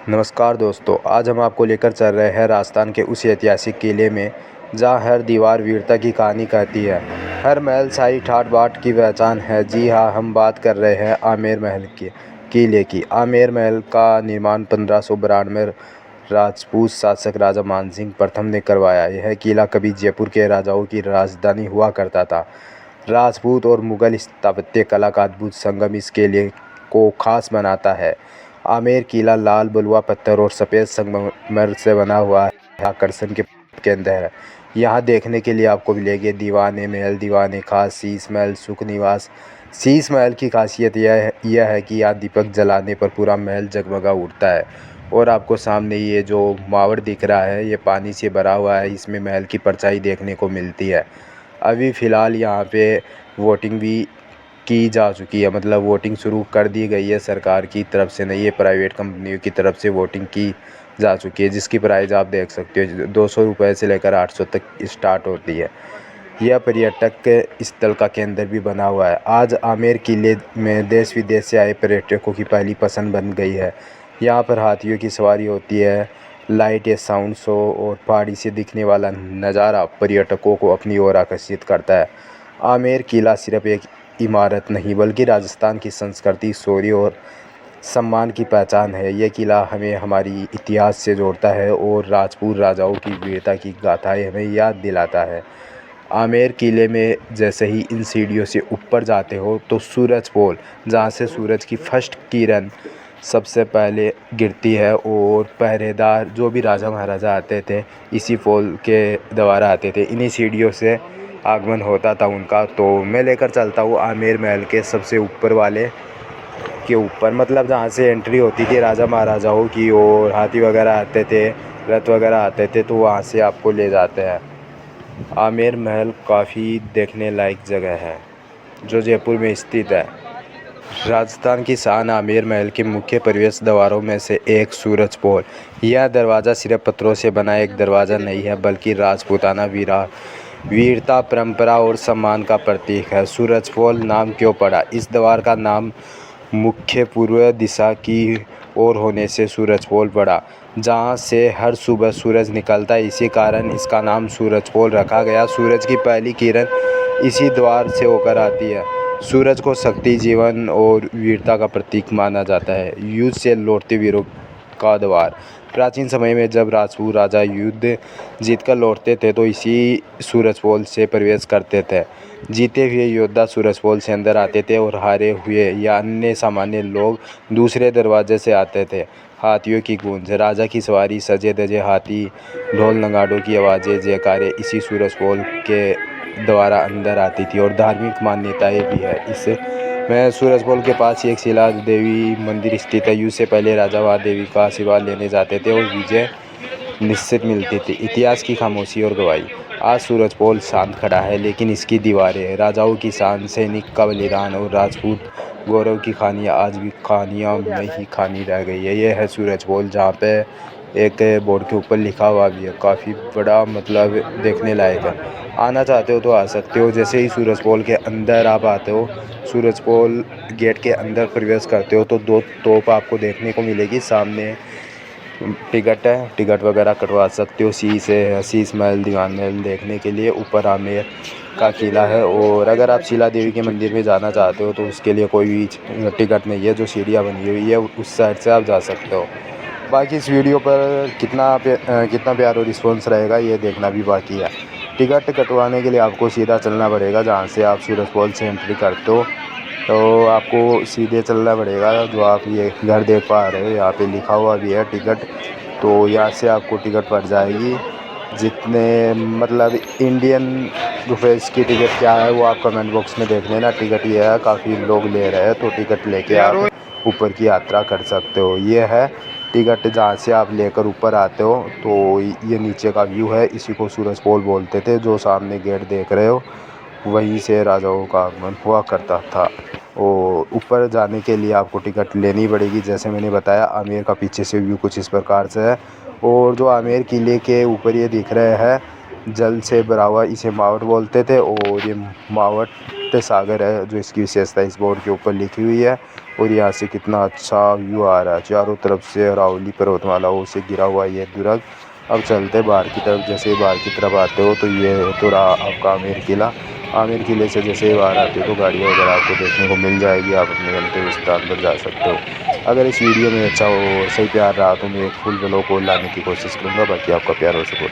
नमस्कार दोस्तों, आज हम आपको लेकर चल रहे हैं राजस्थान के उस ऐतिहासिक किले में जहां हर दीवार वीरता की कहानी कहती है। हर महल शाही ठाट बाट की पहचान है। जी हाँ, हम बात कर रहे हैं आमेर महल के किले की। आमेर महल का निर्माण 1592 में राजपूत शासक राजा मानसिंह प्रथम ने करवाया। यह किला कभी जयपुर के राजाओं की राजधानी हुआ करता था। राजपूत और मुगल स्थापत्य कला का अद्भुत संगम इस किले को खास बनाता है। आमेर किला लाल बलुआ पत्थर और सफ़ेद संगमरमर से बना हुआ है, आकर्षण के केंद्र है। यहाँ देखने के लिए आपको मिलेंगे दीवाने महल, दीवाने खास, शीश महल, सुख निवास। शीश महल की खासियत यह है कि यहाँ दीपक जलाने पर पूरा महल जगमगा उठता है। और आपको सामने ये जो मावड़ दिख रहा है, ये पानी से भरा हुआ है, इसमें महल की परछाई देखने को मिलती है। अभी फ़िलहाल यहाँ पे वोटिंग भी की जा चुकी है, मतलब वोटिंग शुरू कर दी गई है। सरकार की तरफ से नहीं, ये प्राइवेट कंपनियों की तरफ से वोटिंग की जा चुकी है, जिसकी प्राइस आप देख सकते हो 200 रुपये से लेकर 800 तक स्टार्ट होती है। यह पर्यटक स्थल का केंद्र भी बना हुआ है। आज आमेर किले में देश विदेश से आए पर्यटकों की पहली पसंद बन गई है। यहाँ पर हाथियों की सवारी होती है, लाइट या साउंड शो और पहाड़ी से दिखने वाला नज़ारा पर्यटकों को अपनी ओर आकर्षित करता है। आमेर किला सिर्फ एक इमारत नहीं बल्कि राजस्थान की संस्कृति, शौर्य और सम्मान की पहचान है। यह किला हमें हमारी इतिहास से जोड़ता है और राजपूत राजाओं की वीरता की गाथाएं हमें याद दिलाता है। आमेर किले में जैसे ही इन सीढ़ियों से ऊपर जाते हो तो सूरज पोल, जहाँ से सूरज की फर्स्ट किरण सबसे पहले गिरती है, और पहरेदार जो भी राजा महाराजा आते थे इसी पोल के द्वारा आते थे, इन्हीं सीढ़ियों से आगमन होता था उनका। तो मैं लेकर चलता हूँ आमेर महल के सबसे ऊपर वाले के ऊपर, मतलब जहाँ से एंट्री होती थी राजा महाराजाओं की, और हाथी वगैरह आते थे, रथ वगैरह आते थे, तो वहाँ से आपको ले जाते हैं। आमेर महल काफ़ी देखने लायक जगह है जो जयपुर में स्थित है। राजस्थान की शान आमेर महल के मुख्य प्रवेश द्वारों में से एक सूरज पोल। यह दरवाज़ा सिर्फ पत्थरों से बना एक दरवाज़ा नहीं है, बल्कि राजपूताना वीरता, परंपरा और सम्मान का प्रतीक है। सूरज पोल नाम क्यों पड़ा? इस द्वार का नाम मुख्य पूर्व दिशा की ओर होने से सूरज पोल पड़ा, जहाँ से हर सुबह सूरज निकलता है। इसी कारण इसका नाम सूरज पोल रखा गया। सूरज की पहली किरण इसी द्वार से होकर आती है। सूरज को शक्ति, जीवन और वीरता का प्रतीक माना जाता है। युद्ध से लौटते वीरों का द्वार। प्राचीन समय में जब राजपूत राजा युद्ध जीतकर लौटते थे तो इसी सूरजपोल से प्रवेश करते थे। जीते हुए योद्धा सूरजपोल से अंदर आते थे और हारे हुए या अन्य सामान्य लोग दूसरे दरवाजे से आते थे। हाथियों की गूंज, राजा की सवारी, सजे धजे हाथी, ढोल नगाड़ों की आवाज़ें, जयकारे इसी सूरजपोल के द्वारा अंदर आती थी। और धार्मिक मान्यताएं भी है इस में। सूरजपोल के पास एक शिला देवी मंदिर स्थित है। युद्ध से पहले राजा वहाँ देवी का आशीर्वाद लेने जाते थे और विजय निश्चित मिलती थी। इतिहास की खामोशी और गवाही। आज सूरजपोल शांत खड़ा है, लेकिन इसकी दीवारें राजाओं की शान, सैनिक का बलिदान और राजपूत गौरव की कहानियाँ आज भी कहानियों में ही कहानी रह गई है। ये है सूरजपोल, जहाँ पे एक बोर्ड के ऊपर लिखा हुआ भी है। काफ़ी बड़ा, मतलब देखने लायक है। आना चाहते हो तो आ सकते हो। जैसे ही सूरजपोल के अंदर आप आते हो, सूरजपोल गेट के अंदर प्रवेश करते हो तो दो तोप आपको देखने को मिलेगी सामने। टिकट है, टिकट वगैरह कटवा सकते हो। शीश महल, दीवान महल देखने के लिए। ऊपर आमेर का किला है। और अगर आप शिला देवी के मंदिर में जाना चाहते हो तो उसके लिए कोई भी टिकट नहीं है। जो सीढ़ियाँ बनी हुई है उस साइड से आप जा सकते हो। बाकी इस वीडियो पर कितना प्यार और रिस्पॉन्स रहेगा ये देखना भी बाकी है। टिकट कटवाने के लिए आपको सीधा चलना पड़ेगा। जहाँ से आप सूरजपोल से एंट्री करते हो तो आपको सीधे चलना पड़ेगा। जो आप ये घर देख पा रहे हो, यहाँ पे लिखा हुआ भी है टिकट। तो यहाँ से आपको टिकट पड़ जाएगी। जितने, मतलब इंडियन रुपीज़ की टिकट क्या है वो आप कमेंट बॉक्स में देख लेना। टिकट ये है, काफ़ी लोग ले रहे हैं, तो टिकट लेके आप ऊपर की यात्रा कर सकते हो। ये है टिकट, जहाँ से आप लेकर ऊपर आते हो। तो ये नीचे का व्यू है, इसी को सूरजपोल बोलते थे। जो सामने गेट देख रहे हो वहीं से राजाओं का आगमन हुआ करता था। और ऊपर जाने के लिए आपको टिकट लेनी पड़ेगी। जैसे मैंने बताया, आमेर का पीछे से व्यू कुछ इस प्रकार से है। और जो आमेर किले के ऊपर ये दिख रहे हैं जल से भरा हुआ, इसे मावट बोलते थे। और ये मावट सागर है जो इसकी विशेषता इस बोर्ड के ऊपर लिखी हुई है। और यहाँ से कितना अच्छा व्यू आ रहा है। चारों तरफ से अरावली पर्वतमालाओं से घिरा हुआ ये दुर्ग। अब चलते बाहर की तरफ। जैसे बाहर की तरफ आते हो तो ये तो रहा आपका आमेर किला। आमेर किले से जैसे बाहर आते हो तो गाड़ियाँ वगैरह आपको देखने को मिल जाएगी। आप अपने गंतव्य स्थान पर जा सकते हो। अगर इस वीडियो में अच्छा हो और सही प्यार रहा तो मैं एक फुल व्लॉग को लाने की कोशिश करूँगा। बाकी आपका प्यार और सपोर्ट।